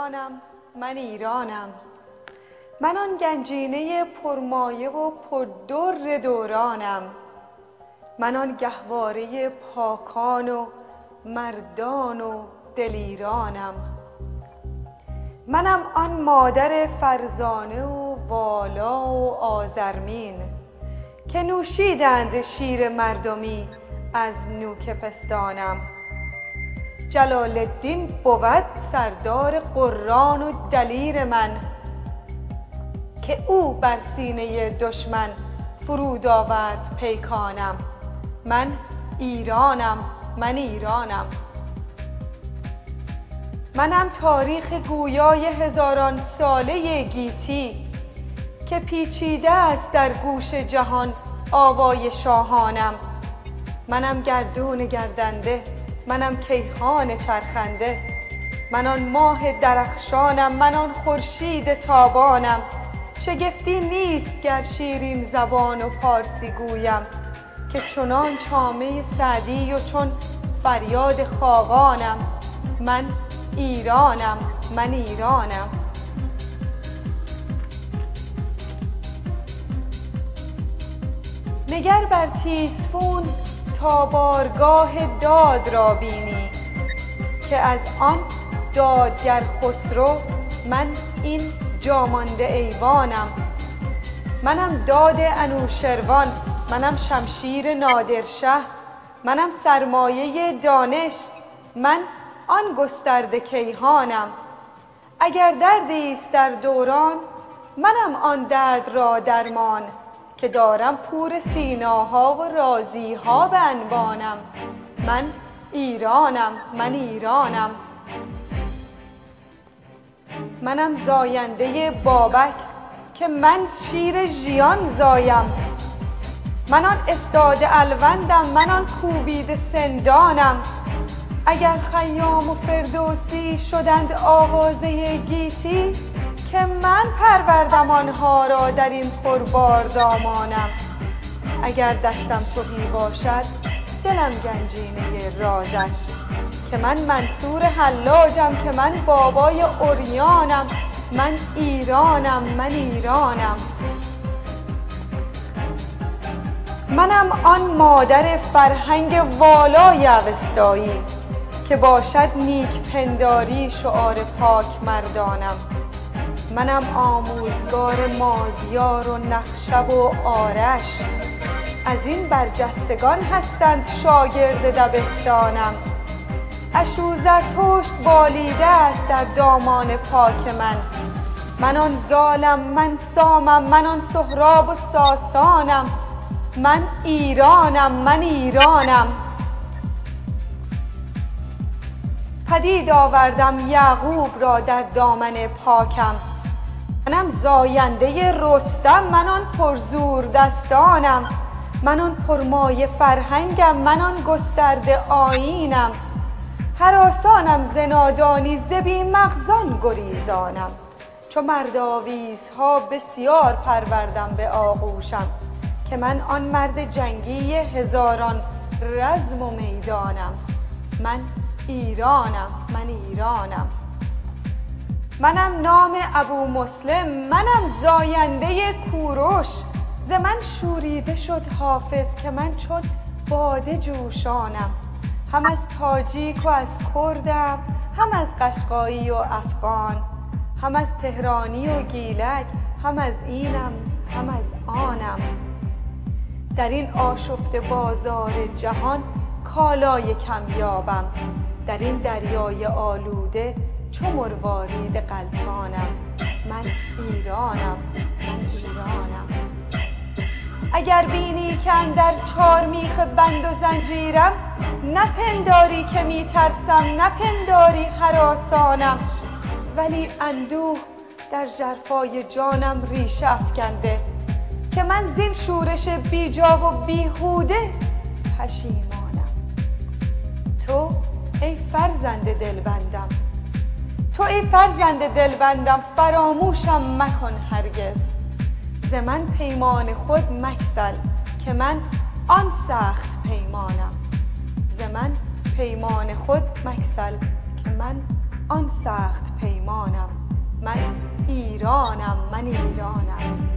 ایرانم، من ایرانم. من آن گنجینه پرمایه و پردر دورانم. من آن گهواره پاکان و مردان و دلیرانم. منم آن مادر فرزانه و والا و آزرمین که نوشیدند شیر مردمی از نوک پستانم. جلال الدین بود سردار قران و دلیر من که او بر سینه دشمن فرود آورد پیکانم. من ایرانم، من ایرانم. منم تاریخ گویای هزاران ساله گیتی که پیچیده است در گوش جهان آوای شاهانم. منم گردون گردنده، منم کیهان چرخنده. من آن ماه درخشانم، من آن خورشید تابانم. شگفتی نیست گر شیرین زبان و پارسی گویم که چنان چامه سعدی و چون فریاد خاقانم. من ایرانم، من ایرانم. نگر بر تیزفون تا بارگاه داد را بینی که از آن دادگر خسرو من این جامانده ایوانم. منم داد انوشروان، منم شمشیر نادرشه، منم سرمایه دانش، من آن گسترده کیهانم. اگر دردی است در دوران، منم آن درد را درمان که دارم پور سیناها و رازیها به انبانم. من ایرانم، من ایرانم. منم زاینده بابک که من شیر ژیان زایم. من آن استاد الوندم، من آن کوبیده سندانم. اگر خیام و فردوسی شدند آوازه گیتی که من پروردم آنها را در این پربار دامانم. اگر دستم تهی باشد دلم گنجینه راز است که من منصور حلاجم، که من بابای عریانم. من ایرانم، من ایرانم. منم آن مادر فرهنگ والای اوستایی که باشد نیک پنداری شعار پاک مردانم. منم آموزگار مازیار و نخشب و آرش، از این برجستگان هستند شاگرد دبستانم. اشو زرتشت بالیده است در دامان پاک من. من آن زالم، من سامم، من آن سهراب و ساسانم. من ایرانم، من ایرانم. پدید آوردم یعقوب را در دامن پاکم. منم زاینده رستم، من آن پرزور دستانم. من آن پرمایه فرهنگم، من آن گسترده آیینم. هراسانم ز نادانی، ز بی مغزان گریزانم. چو مرد آویزها بسیار پروردم به آغوشم که من آن مرد جنگی هزاران رزم و میدانم. من ایرانم، من ایرانم. منم نام ابو مسلم، منم زاینده کوروش. ز من شوریده شد حافظ که من چون باده جوشانم. هم از تاجیک و از کردم، هم از قشقایی و افغان، هم از تهرانی و گیلک، هم از اینم هم از آنم. در این آشفته بازار جهان کالای کمیابم. در این دریای آلوده چو مروارید غلطانم. من ایرانم، من ایرانم. اگر بینی که اندر چار میخ بند و زنجیرم، نپنداری که میترسم، نپنداری هراسانم. ولی اندوه در ژرفای جانم ریشه افکنده که من زین شورش بیجا و بیهوده پشیمانم. تو ای فرزند دلبندم، تو ای فرزند دلبندم، فراموشم مکن هرگز. ز من پیمان خود مگسل که من آن سخت پیمانم. ز من پیمان خود مگسل که من آن سخت پیمانم. من ایرانم، من ایرانم.